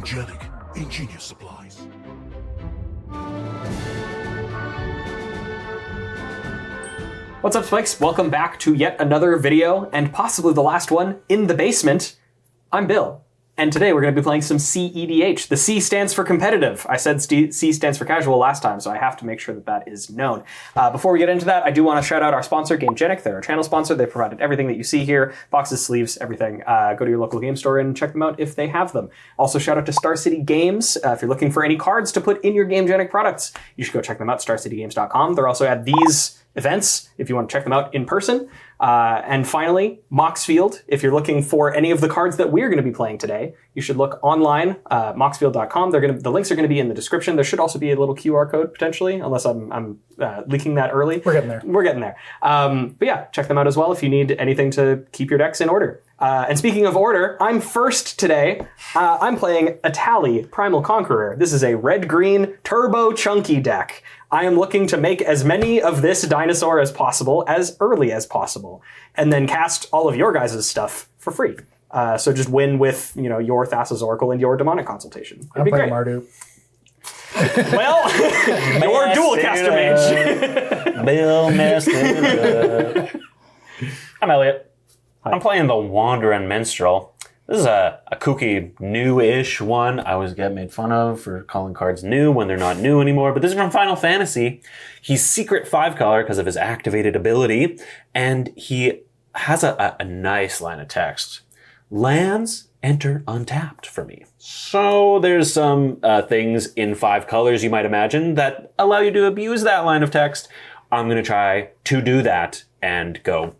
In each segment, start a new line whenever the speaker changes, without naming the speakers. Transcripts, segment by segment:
Angelic, ingenious supplies.
What's up, Spikes? Welcome back to yet another video, and possibly the last one, in the basement. I'm Bill, and today we're going to be playing some cEDH. The C stands for competitive. I said C stands for casual last time, so I have to make sure that that is known. Before we get into that, I do want to shout out our sponsor, GameGenic. They're our channel sponsor. They provided everything that you see here, boxes, sleeves, everything. Go to your local game store and check them out if they have them. Also, shout out to Star City Games. If you're looking for any cards to put in your GameGenic products, you should go check them out, starcitygames.com. They're also at these events if you want to check them out in person. And finally, Moxfield. If you're looking for any of the cards that we're going to be playing today, you should look online, moxfield.com. The links are going to be in the description. There should also be a little QR code potentially, unless I'm leaking that early.
We're getting there.
We're getting there. But yeah, check them out as well if you need anything to keep your decks in order. And speaking of order, I'm first today. I'm playing Etali, Primal Conqueror. This is a red-green turbo chunky deck. I am looking to make as many of this dinosaur as possible, as early as possible, and then cast all of your guys' stuff for free. So just win with, your Thassa's Oracle and your Demonic Consultation. It'd be great.
Mardu.
Well, your dual caster mage.
Bill messed it up. I'm Elliot. I'm playing the Wandering Minstrel. This is a kooky, new-ish one. I always get made fun of for calling cards new when they're not new anymore, but this is from Final Fantasy. He's secret 5-color because of his activated ability, and he has a nice line of text. Lands enter untapped for me. So there's some things in 5 colors you might imagine that allow you to abuse that line of text. I'm going to try to do that and go...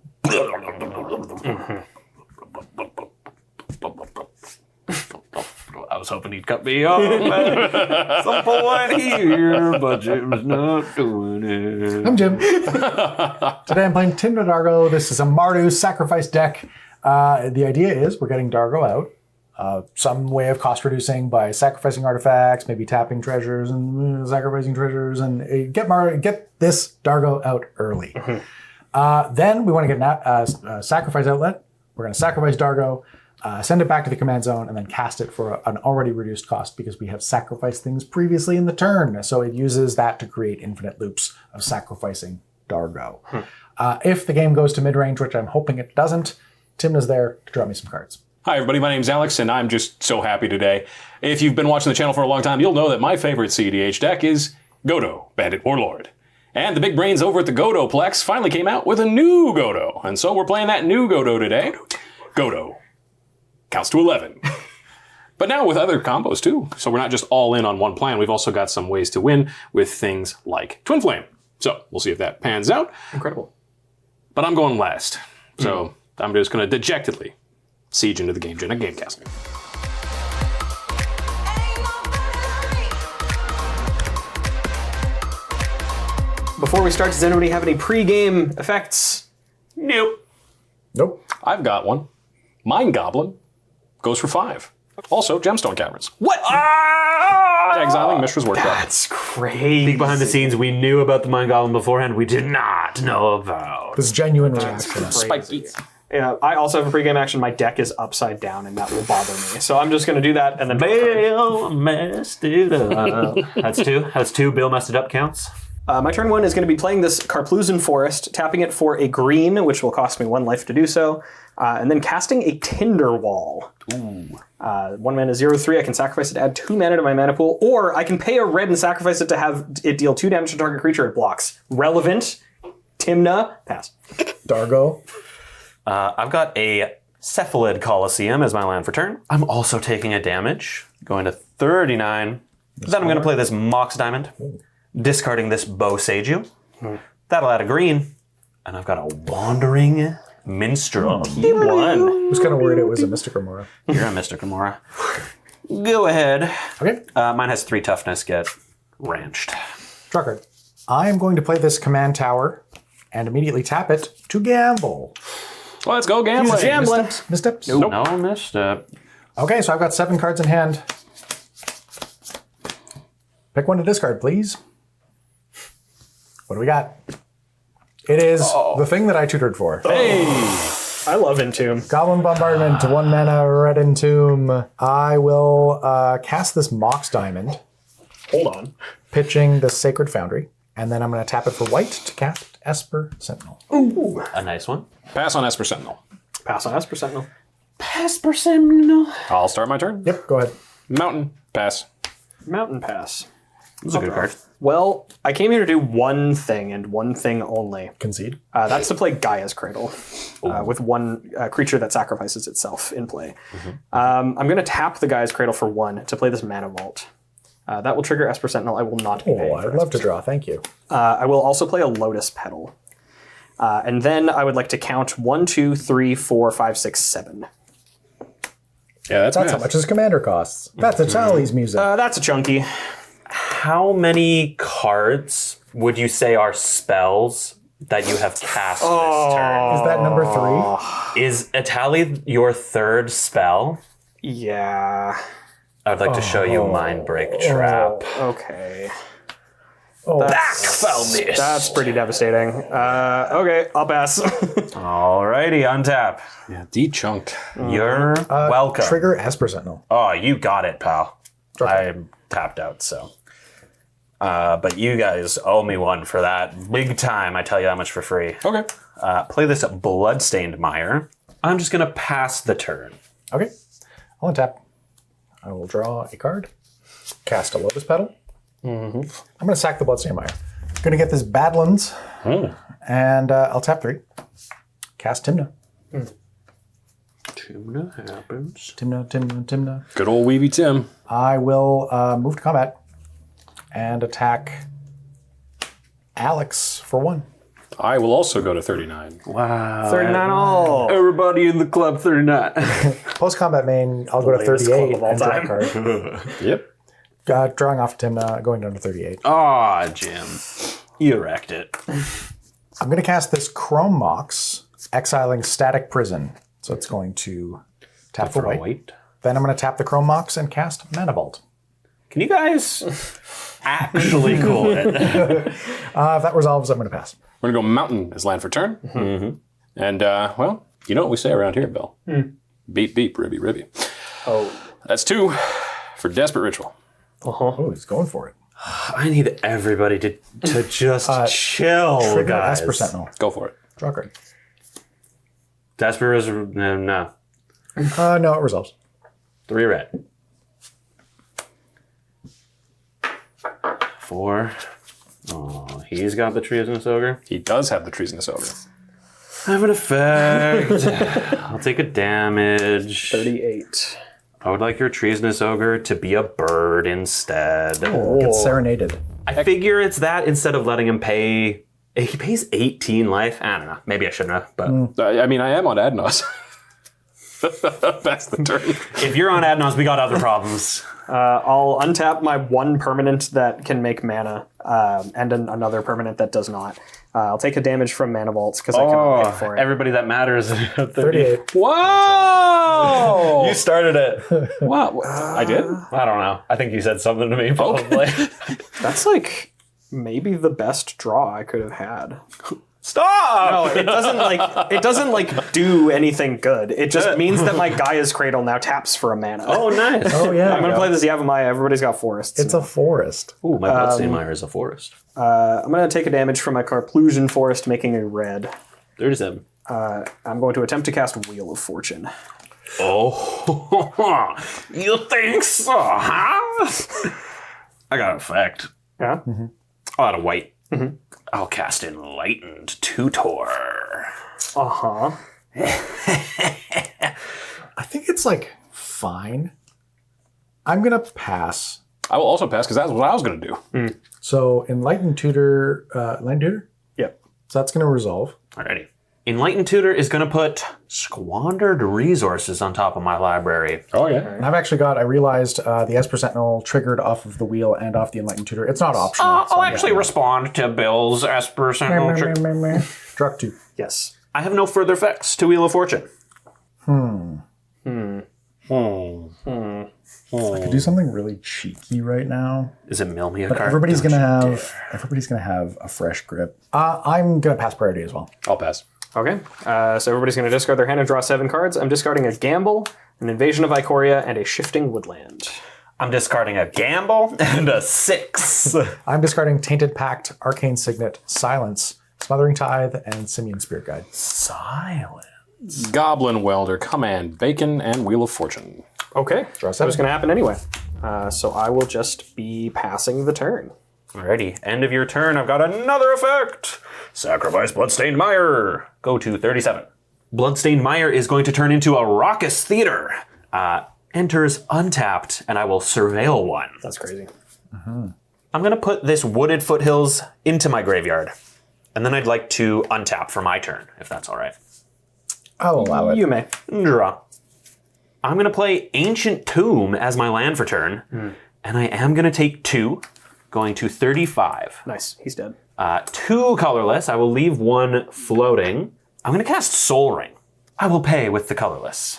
I was hoping he'd cut me off at some point here, but Jim's not doing it.
I'm Jim. Today I'm playing Tymna Dargo. This is a Mardu sacrifice deck. The idea is we're getting Dargo out. Some way of cost reducing by sacrificing artifacts, maybe tapping treasures and sacrificing treasures, and get this Dargo out early. Then we want to get a sacrifice outlet. We're going to sacrifice Dargo. Send it back to the command zone, and then cast it for an already reduced cost because we have sacrificed things previously in the turn. So it uses that to create infinite loops of sacrificing Dargo. If the game goes to mid-range, which I'm hoping it doesn't, Tymna's there to draw me some cards.
Hi everybody, my name's Alex, and I'm just so happy today. If you've been watching the channel for a long time, you'll know that my favorite cEDH deck is Godo, Bandit Warlord. And the big brains over at the Godo Plex finally came out with a new Godo. And so we're playing that new Godo today. Godo. Counts to 11. But now with other combos too. So we're not just all in on one plan. We've also got some ways to win with things like Twin Flame. So we'll see if that pans out.
Incredible.
But I'm going last. So I'm just going to dejectedly siege into the GameGenic Gamecast.
Before we start, does anybody have any pre-game effects?
Nope.
Nope.
I've got one. Mind Goblin goes for 5. Also, Gemstone Caverns.
What?
Exiling Mishra's Workshop.
That's crazy.
Peek behind the scenes, we knew about the Mind Goblin beforehand. We did not know about.
This is genuine reaction.
Spiky.
Yeah, I also have a pre-game action. My deck is upside down, and that will bother me. So I'm just going to do that, and then...
Bill messed it up. That's 2. That's 2. Bill messed it up counts.
My turn 1 is going to be playing this Carplusan Forest, tapping it for a green, which will cost me 1 life to do so, and then casting a Tinder Wall. Ooh. 1 mana 0/3. I can sacrifice it to add 2 mana to my mana pool, or I can pay a red and sacrifice it to have it deal 2 damage to target creature it blocks. Relevant. Tymna. Pass.
Dargo.
I've got a Cephalid Coliseum as my land for turn. I'm also taking a damage, going to 39. Then I'm going to play this Mox Diamond. Discarding this Bow Seiju. That'll add a green. And I've got a Wandering Minstrel.
T1.
I was kind of worried it was a Mystic Remora.
You're a Mystic Remora. Go ahead.
Okay.
Mine has 3 toughness, get ranched.
Draw card. I am going to play this command tower and immediately tap it to gamble.
Let's go gambling.
Gambling.
Missteps?
Nope. No misstep.
Okay, so I've got 7 cards in hand. Pick one to discard, please. What do we got? It is the thing that I tutored for.
Hey!
I love Entomb.
Goblin Bombardment, 1 mana, red Entomb. I will cast this Mox Diamond,
Hold on.
pitching the Sacred Foundry, and then I'm going to tap it for white to cast Esper Sentinel.
Ooh.
A nice one.
Pass on Esper Sentinel.
Pass on Esper Sentinel.
Esper Sentinel.
I'll start my turn.
Yep, go ahead.
Mountain. Pass.
Mountain Pass.
That's a good card.
Well, I came here to do one thing and one thing only.
Concede.
That's to play Gaia's Cradle with one creature that sacrifices itself in play. I'm going to tap the Gaia's Cradle for 1 to play this Mana Vault. That will trigger Esper Sentinel. I will not be paying
Oh,
for
I'd love
Esper
to draw. Thank you.
I will also play a Lotus Petal. And then I would like to count 1, 2, 3, 4, 5, 6, 7.
Yeah, that's
That's how much his commander costs. That's Etali's music.
That's a chunky.
How many cards would you say are spells that you have cast this turn?
Is that number 3?
Is Etali your third spell?
Yeah.
I would like to show you Mind Break Trap.
Okay.
Oh,
That's pretty devastating. Okay, I'll pass.
Alrighty, untap.
Yeah, de-chunked.
You're welcome.
Trigger Esper Sentinel.
Oh, you got it, pal.
Okay.
I'm tapped out, so. But you guys owe me one for that. Big time, I tell you that much for free.
Okay.
Play this Bloodstained Mire. I'm just going to pass the turn.
Okay. I'll untap. I will draw a card. Cast a Lotus Petal. I'm going to sack the Bloodstained Mire. I'm going to get this Badlands. And I'll tap 3. Cast Tymna.
Tymna happens.
Tymna.
Good old Weeby Tim.
I will move to combat and attack Alex for 1.
I will also go to 39.
Wow.
39 all.
Everybody in the club 39.
Post-combat main, I'll go to
Latest
38
club of all
and draw a
time.
card.
Yep.
Drawing off Tymna, going down to 38.
Aw, Jim. You wrecked it.
I'm going to cast this Chrome Mox, exiling Static Prison. So it's going to tap for white. Then I'm going to tap the Chrome Mox and cast Mana Vault.
Can you guys actually cool it?
If that resolves, I'm going to pass.
We're going to go Mountain as land for turn. And, well, you know what we say around here, Bill. Beep, beep, ribby, ribby.
Oh.
That's 2 for Desperate Ritual.
Oh, he's going for it.
I need everybody to just chill,
Trigger
guys.
Esper Sentinel.
Go for it.
Draw a card.
Desperate is no.
No, it resolves.
3 red. 4. Oh, he's got the Treasonous Ogre.
He does have the Treasonous Ogre.
I have an effect. I'll take a damage.
38.
I would like your Treasonous Ogre to be a bird instead.
Get serenaded.
I figure it's that instead of letting him pay. He pays 18 life. I don't know. Maybe I shouldn't have, but
I mean, I am on Adnos. That's the turn.
if you're on Adnos, we got other problems.
I'll untap my 1 permanent that can make mana and another permanent that does not. I'll take a damage from Mana Vaults because I cannot pay for it.
Everybody that matters.
38.
Whoa!
You started it.
Wow. I did?
I don't know. I think you said something to me, probably.
That's like maybe the best draw I could have had.
Stop!
No, it doesn't like do anything good. It just means that my Gaia's Cradle now taps for a mana.
Oh, nice.
Oh, yeah.
I'm gonna play this Yavimaya. Everybody's got forests.
It's a forest.
Ooh, my Bloodstained Mire is a forest.
I'm gonna take a damage from my Carplusion Forest, making a red.
37.
I'm going to attempt to cast Wheel of Fortune.
Oh, you think so, huh? I got an effect.
Yeah.
I'll add a white. I'll cast Enlightened Tutor.
Uh-huh.
I think it's like fine. I'm going to pass.
I will also pass because that's what I was going to do.
So Enlightened Tutor,
Yep.
So that's going to resolve.
Alrighty. Enlightened Tutor is going to put Squandered Resources on top of my library.
Oh, yeah.
And I've actually got, I realized the Esper Sentinel triggered off of the wheel and off the Enlightened Tutor. It's not optional.
I'll actually respond to Bill's Esper Sentinel.
Drug 2.
Yes.
I have no further effects to Wheel of Fortune.
I could do something really cheeky right now.
Is it mill me a
But
card?
everybody's
Don't
gonna
you
have a fresh grip. I'm gonna pass priority as well.
I'll pass.
Okay, so everybody's going to discard their hand and draw 7 cards. I'm discarding a Gamble, an Invasion of Ikoria, and a Shifting Woodland.
I'm discarding a Gamble and a 6.
I'm discarding Tainted Pact, Arcane Signet, Silence, Smothering Tithe, and Simian Spirit Guide.
Silence.
Goblin Welder, Command, Bacon, and Wheel of Fortune.
Okay,
Draw
that was
7.
going to happen anyway. So I will just be passing the turn.
Alrighty, end of your turn. I've got another effect. Sacrifice Bloodstained Mire. Go to 37. Bloodstained Mire is going to turn into a raucous theater. Enters untapped, and I will surveil one.
That's crazy.
I'm going to put this Wooded Foothills into my graveyard. And then I'd like to untap for my turn, if that's all right.
I'll allow it.
You may.
Draw. I'm going to play Ancient Tomb as my land for turn. And I am going to take 2, going to 35.
Nice, he's dead.
2 colorless. I will leave 1 floating. I'm going to cast Soul Ring. I will pay with the colorless.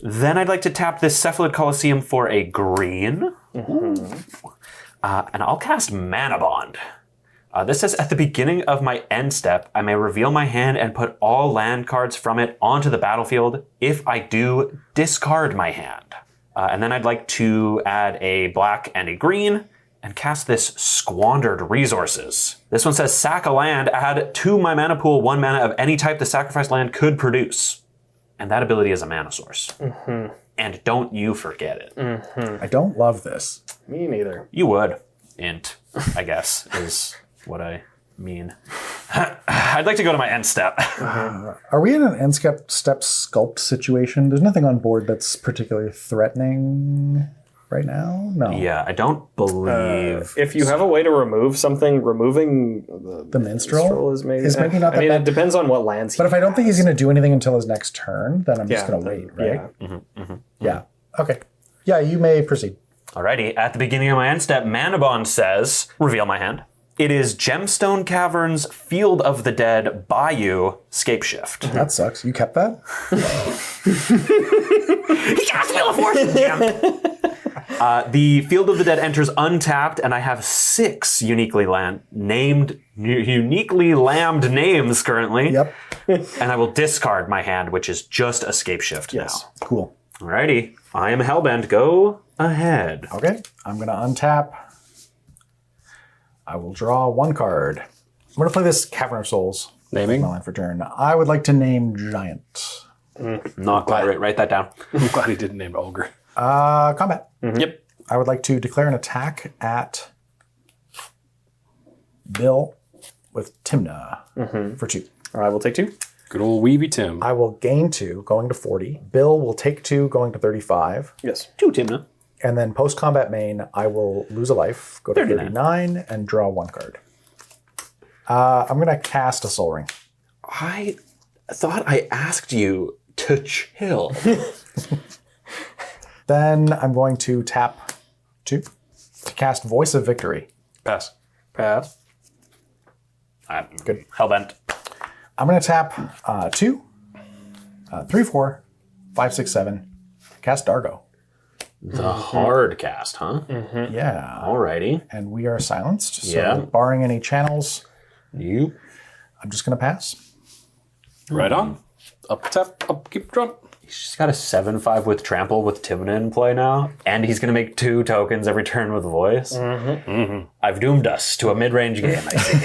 Then I'd like to tap this Cephalid Colosseum for a green. And I'll cast Mana Bond. This says at the beginning of my end step, I may reveal my hand and put all land cards from it onto the battlefield. If I do, discard my hand. And then I'd like to add a black and a green and cast this Squandered Resources. This one says sack a land, add to my mana pool 1 mana of any type the sacrificed land could produce. And that ability is a mana source. And don't you forget it.
I don't love this.
Me neither.
You would. Int, I guess, is what I mean. I'd like to go to my end step.
Are we in an end step sculpt situation? There's nothing on board that's particularly threatening right now? No.
Yeah, I don't believe.
If you have a way to remove something, removing
The Minstrel
is maybe
maybe not that
I mean,
bad.
it depends on what lands.
But if I don't think he's going to do anything until his next turn, then I'm just going to wait, right?
Yeah.
Yeah. Okay. Yeah, you may proceed.
Alrighty, at the beginning of my end step, Mana Bond says, reveal my hand. It is Gemstone Caverns, Field of the Dead, Bayou, Scapeshift.
That sucks. You kept that?
He cast Wheel of Fortune, damn. The Field of the Dead enters untapped, and I have 6 uniquely lambed names currently.
Yep.
And I will discard my hand, which is just Escape Shift
Yes.
now.
Cool.
Alrighty, I am Hellbent. Go ahead.
Okay. I'm going to untap. I will draw 1 card. I'm going to play this Cavern of Souls.
Naming?
My land for turn. I would like to name Giant.
Not quite. Write that down.
I'm glad he didn't name Ogre.
Combat.
Yep.
I would like to declare an attack at Bill with Tymna for 2.
I will take 2.
Good old Weavy Tim.
I will gain 2, going to 40. Bill will take 2, going to 35.
Yes.
2 Tymna.
And then post-combat main, I will lose a life, go to 39, and draw 1 card. I'm going to cast a Soul Ring.
I thought I asked you to chill.
Then I'm going to tap 2 to cast Voice of Victory.
Pass.
Pass.
Good. Hellbent.
I'm going to tap 2, 3, 4, 5, 6, 7, cast Dargo.
The hard cast, huh?
Yeah.
Alrighty.
And we are silenced, so
Yeah.
barring any channels,
You.
I'm just going to pass.
Right on. Up tap, up keep drum.
He's just got a 7/5 with trample with Tymna in play now, and he's going to make 2 tokens every turn with voice. I've doomed us to a mid-range game, I see.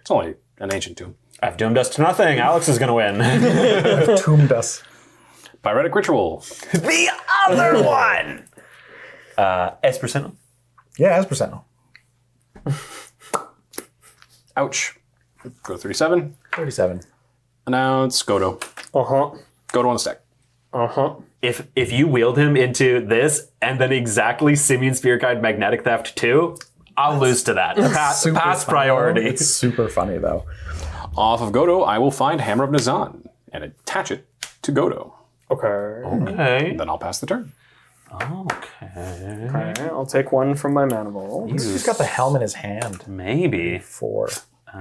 It's only an ancient tomb.
I've doomed us to nothing. Alex is going to win.
Tombed us.
Pyretic Ritual.
The other one! S%.
Yeah, as percent.
Ouch. Go to 37.
37.
Announce Godo. Godo on the stack.
If you wield him into this and then exactly Simian Spear Guide Magnetic Theft 2, I'll lose to that. Pass
Super funny.
priority.
It's super funny, though.
Off of Godo, I will find Hammer of Nazan and attach it to Godo.
Okay.
Okay.
Then I'll pass the turn.
Okay. I'll take 1 from my mana bowl.
He's got the helm in his hand.
Maybe.
4.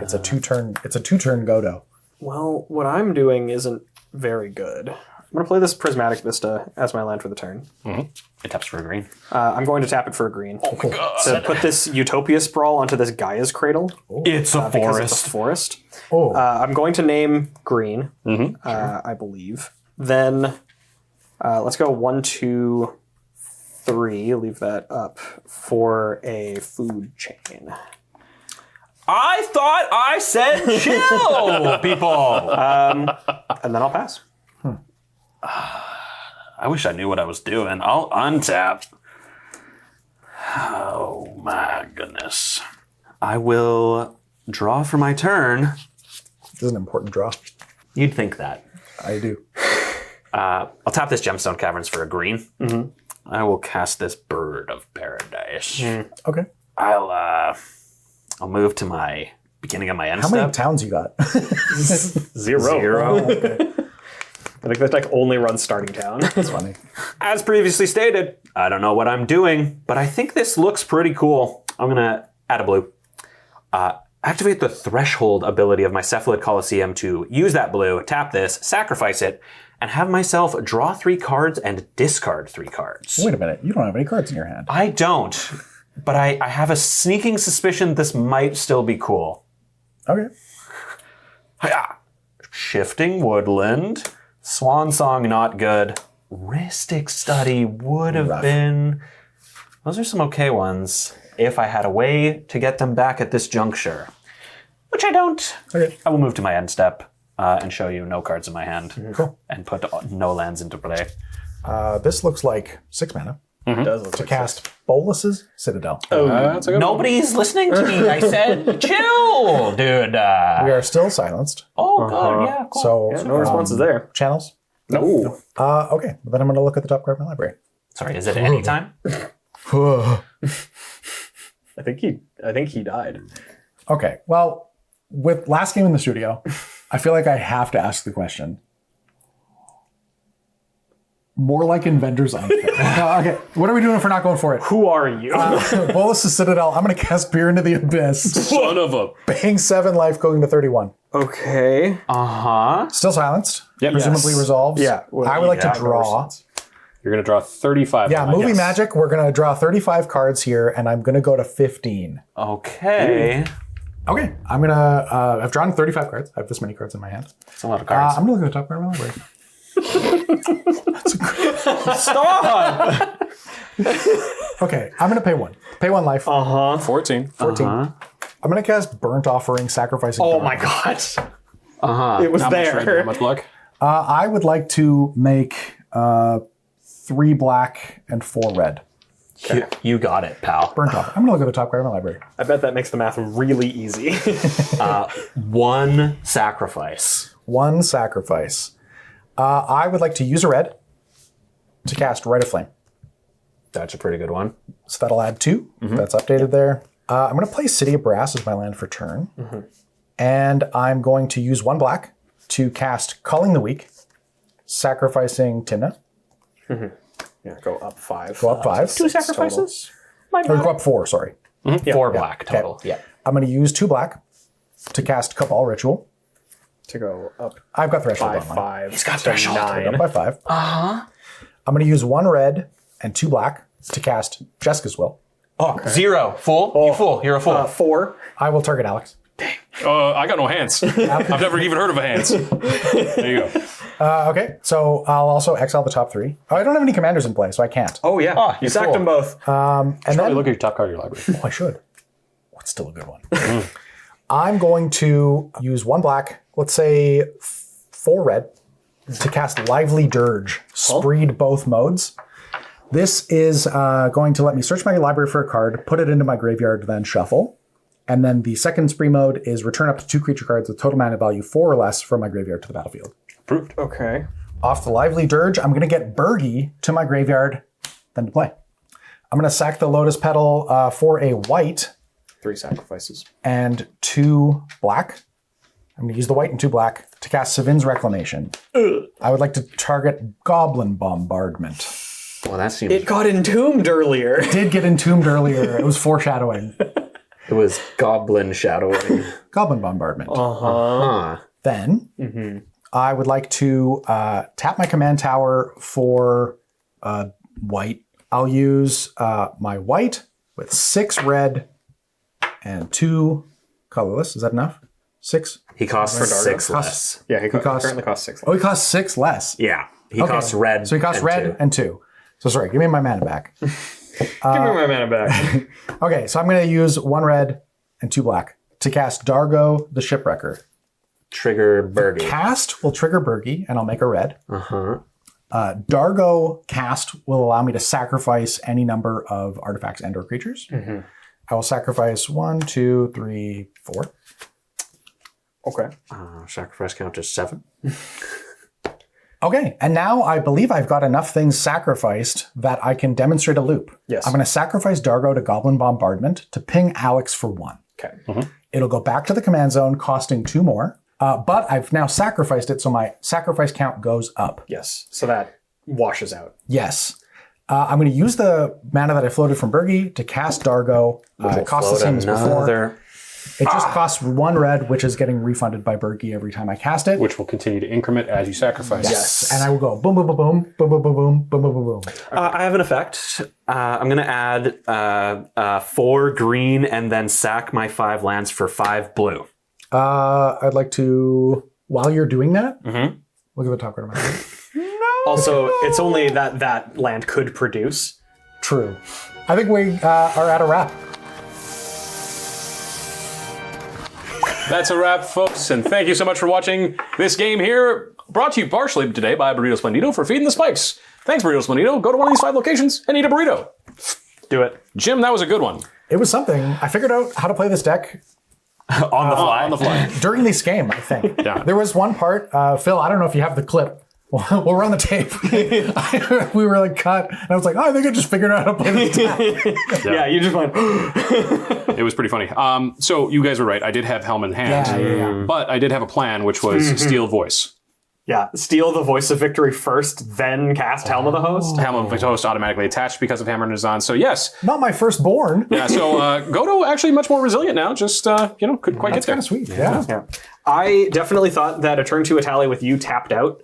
It's a 2-turn. It's a 2-turn Godo.
Well, what I'm doing isn't very good. going to play this Prismatic Vista as my land for the turn.
It taps for a green.
I'm going to tap it for a green.
Oh my god.
So put this Utopia Sprawl onto this Gaia's Cradle.
It's a
Because it's a forest.
Oh,
I'm going to name green, I believe. Then let's go 1, 2, 3. Leave that up for a food chain.
I thought I said chill, people.
And then I'll pass.
I wish I knew what I was doing. I'll untap. Oh my goodness. I will draw for my turn.
this is an important draw.
You'd think that.
I do.
I'll tap this Gemstone Caverns for a green. I will cast this Bird of Paradise.
Okay.
I'll move to my beginning of my end
How
step.
many towns you got?
0. I think that deck only runs starting town.
That's funny.
As previously stated, I don't know what I'm doing, but I think this looks pretty cool. I'm going to add a blue. Activate the Threshold ability of my Cephalid Coliseum to use that blue, tap this, sacrifice it, and have myself draw 3 cards and discard 3 cards.
Wait a minute. You don't have any cards in your hand.
I don't, but I have a sneaking suspicion this might still be cool.
Okay.
Hi-ya! Shifting Woodland, Swan Song not good, Ristic Study would have
Rough.
been... Those are some okay ones if I had a way to get them back at this juncture, which I don't.
Okay.
I will move to my end step and show you no cards in my hand
Cool.
and put no lands into play.
This looks like 6 mana
It does look
to
like
cast Bolus's Citadel.
That's a good one.
Nobody's listening to me. I said, chill, dude.
We are still silenced.
Oh, good. Yeah, cool.
So
no responses there.
channels.
No.
Okay. Then I'm going to look at the top card of my library.
Sorry, is it any time?
I think he died.
Okay. Well, with last game in the studio, I feel like I have to ask the question. More like Inventor's Unfair. Okay. What are we doing if we're not going for it?
Who are you?
Bolus's Citadel. I'm going to cast Peer into the Abyss.
Son of a.
Paying 7 life, going to 31.
Okay.
Uh-huh.
Still silenced.
Yep.
Presumably
Yes.
resolves.
Yeah. Well,
I would like
yeah,
to draw.
no
You're going to draw 35.
Yeah,
of mine.
movie magic. We're going to draw 35 cards here, and I'm going to go to 15.
Okay.
Okay. I'm going to... I've drawn 35 cards. I have this many cards in my hand.
That's a lot of cards.
I'm going to look at the top card of my library.
Stop!
Okay. I'm going to pay 1. Pay 1 life.
14.
14. I'm going to cast Burnt Offering, Sacrificing.
Oh
Dargo.
my god. It was
Not much red,
there.
not much luck.
I would like to make 3 black and 4 red.
You got it, pal.
Burnt Offering. I'm going to look at the top card of my library.
I bet that makes the math really easy.
1 sacrifice.
1 sacrifice. I would like to use a red to cast Rite of Flame.
That's a pretty good one.
So that'll add 2. That's updated there. I'm going to play City of Brass as my land for turn. And I'm going to use 1 black to cast Culling the Weak, sacrificing Tymna.
Yeah, go up 5.
Go up 5.
2 sacrifices?
Or go up 4, sorry.
4 black
Okay.
total. Yeah.
I'm going to use 2 black to cast Cabal Ritual.
To go up
I've got Threshold
5,
on mine.
5. He's
got
to
Threshold.
Up
9.
by 5. I'm going to use 1 red and 2 black to cast Jessica's Will.
Oh, 0. Fool? You fool. You're a fool.
4.
I will target Alex.
I got no hands. I've never even heard of a hands. There you go.
Okay, so I'll also exile the top 3. Oh, I don't have any commanders in play, so I can't.
Oh yeah. You
you
sacked
fool.
them both.
And
Probably
then,
look at your top card of your library.
oh, I should. Oh, it's still a good one. I'm going to use 1 black, let's say 4 red, to cast Lively Dirge, spreed both modes. This is going to let me search my library for a card, put it into my graveyard, then shuffle. And then the second spree mode is return up to 2 creature cards with total mana value 4 or less from my graveyard to the battlefield.
Approved.
Okay.
Off the Lively Dirge, I'm going to get Bergie to my graveyard, then to play. I'm going to sack the Lotus Petal for a white
3 sacrifices.
and 2 black. I'm going to use the white and 2 black to cast Savin's Reclamation. I would like to target Goblin Bombardment.
Well, that seems...
It got entombed earlier.
Did get entombed earlier. It was foreshadowing.
It was goblin shadowing.
Goblin Bombardment.
Huh.
Then I would like to tap my command tower for white. I'll use my white with 6 red and 2 colorless. Is that enough? 6?
He costs 6 less.
Yeah, he currently costs 6.
Oh, he costs 6 less.
Yeah. He costs red.
So he costs red and 2. So sorry, give me my mana back.
Give me my mana back.
Okay, so I'm going to use 1 red and 2 black to cast Dargo the Shipwrecker.
Trigger Bergie.
Cast will trigger Bergie, and I'll make a red. Dargo cast will allow me to sacrifice any number of artifacts and/or creatures. I will sacrifice 1, 2, 3, 4.
Okay.
Sacrifice count is 7.
Okay, and now I believe I've got enough things sacrificed that I can demonstrate a loop.
Yes.
I'm going to sacrifice Dargo to Goblin Bombardment to ping Alex for 1.
Okay.
It'll go back to the command zone, costing 2 more. But I've now sacrificed it, so my sacrifice count goes up.
Yes. So that washes out.
Yes. I'm going to use the mana that I floated from Bergie to cast Dargo. It costs the same as before. It just costs 1 red, which is getting refunded by Bergie every time I cast it.
Which will continue to increment as you sacrifice.
Yes. And I will go boom, boom, boom, boom, boom, boom, boom, boom, boom, boom, boom, boom.
I have an effect. I'm going to add 4 green and then sack my 5 lands for 5 blue.
I'd like to, while you're doing that, look at the top card of my hand.
Also, it's only that land could produce.
True. I think we are at a wrap.
That's a wrap, folks, and thank you so much for watching this game here. Brought to you partially today by Burrito Splendido for feeding the spikes. Thanks, Burrito Splendido. Go to one of these 5 locations and eat a burrito.
Do it.
Jim, that was a good one.
It was something. I figured out how to play this deck
On the fly.
On the fly.
during this game, I think.
Yeah.
There was one part, Phil, I don't know if you have the clip. We'll run the tape. We were like cut, and I was like, oh, I think I just figured out how to play this deck.
Yeah, you just went.
It was pretty funny. So you guys were right. I did have Helm in hand.
Yeah.
But I did have a plan, which was Steel Voice.
Yeah, steal the Voice of Victory first, then cast Helm of the Host.
Helm of the Host automatically attached because of Hammer and Azan. So yes.
Not my firstborn.
Yeah, so Godo actually much more resilient now. Just, couldn't quite
That's
get
kind
there.
of sweet. Yeah.
Yeah. I definitely thought that a turn 2 Etali with you tapped out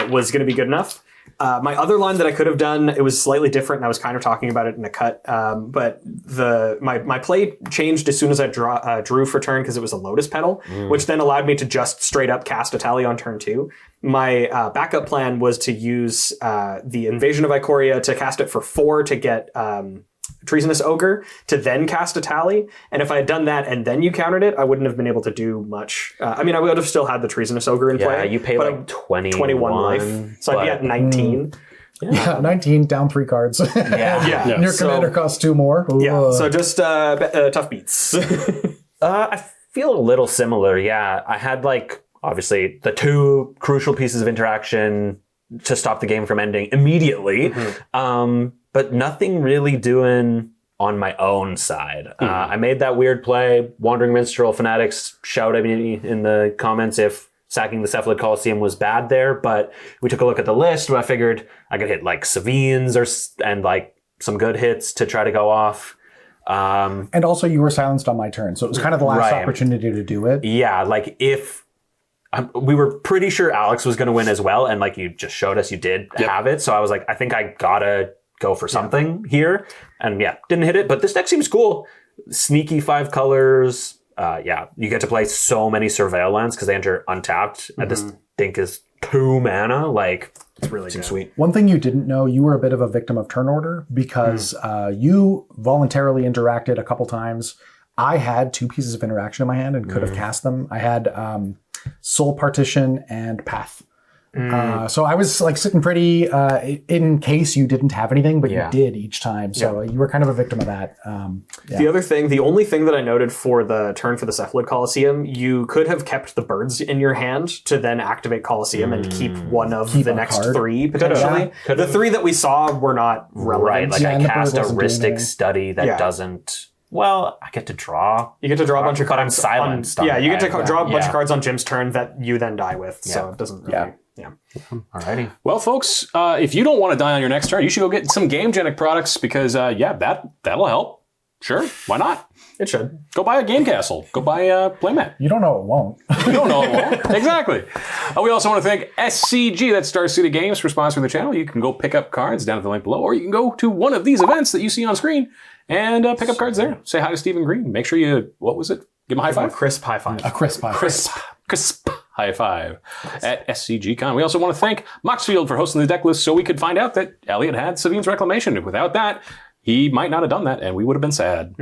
was going to be good enough. My other line that I could have done, it was slightly different, and I was kind of talking about it in a cut. But my play changed as soon as I drew for turn because it was a Lotus Petal, which then allowed me to just straight up cast Etali on turn 2. My backup plan was to use the Invasion of Ikoria to cast it for 4 to get Treasonous Ogre to then cast Etali. And if I had done that and then you countered it, I wouldn't have been able to do much. I would have still had the Treasonous Ogre in play.
Yeah, you pay
but
like 21
life. So I'd be at 19.
Yeah, 19, down 3 cards.
Yeah.
And your commander costs 2 more.
Yeah,
Ugh.
so just tough beats.
I feel a little similar, yeah. I had obviously the 2 crucial pieces of interaction to stop the game from ending immediately. But nothing really doing on my own side. I made that weird play. Wandering Minstrel fanatics shout at me in the comments if sacking the Cephalid Coliseum was bad there, but we took a look at the list where I figured I could hit Savines and some good hits to try to go off.
And also you were silenced on my turn, so it was kind of the last opportunity to do it.
Yeah, if we were pretty sure Alex was going to win as well, and you just showed us you did have it, so I was like, I think I gotta go for something here, and didn't hit it, but this deck seems cool. Sneaky 5 colors. You get to play so many Surveil lands because they enter untapped, and this thing is 2 mana.
It's really
seems
good.
sweet.
One thing you didn't know, you were a bit of a victim of turn order because you voluntarily interacted a couple times. I had 2 pieces of interaction in my hand and could have cast them. I had Soul Partition and Path. So I was sitting pretty in case you didn't have anything, but you did each time. So you were kind of a victim of that.
The only thing that I noted for the turn for the Cephalid Coliseum, you could have kept the birds in your hand to then activate Coliseum and keep one of the next
card.
3 potentially. The 3 that we saw were not relevant.
Right,
and
I
the
cast
bird
a
wasn't doing
Rhystic
anything.
Study that doesn't... Well, I get to draw.
You get to draw a bunch of
But I'm
cards.
silenced.
You get to draw a bunch
Yeah.
of cards on Jim's turn that you then die with. So it doesn't really... Yeah.
Alrighty.
Well, folks, if you don't want to die on your next turn, you should go get some Gamegenic products because, that'll help. Sure, why not?
It should.
Go buy a game castle. Go buy a playmat.
You don't know it won't.
You don't know it won't. Exactly. We also want to thank SCG, that's Star City Games, for sponsoring the channel. You can go pick up cards down at the link below, or you can go to one of these events that you see on screen and pick up cards there. Say hi to Stephen Green. Make sure you, what was it? Give him a high five.
Crisp high five.
A crisp high.
Crisp high five at SCG Con. We also want to thank Moxfield for hosting the deck list so we could find out that Elliot had Savine's Reclamation. Without that, he might not have done that, and we would have been sad.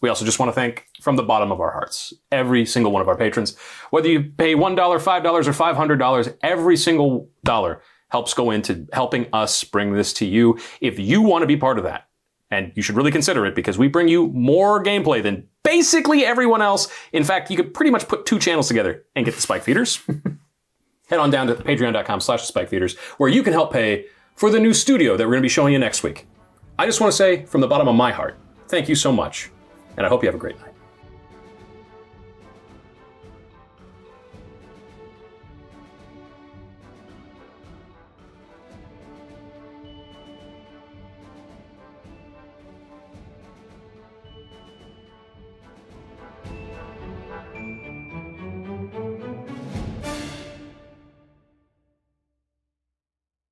We also just want to thank, from the bottom of our hearts, every single one of our patrons. Whether you pay $1, $5, or $500, every single dollar helps go into helping us bring this to you. If you want to be part of that, and you should really consider it because we bring you more gameplay than basically everyone else. In fact, you could pretty much put 2 channels together and get the Spike Feeders. Head on down to patreon.com/spikefeeders, where you can help pay for the new studio that we're going to be showing you next week. I just want to say, from the bottom of my heart, thank you so much, and I hope you have a great night.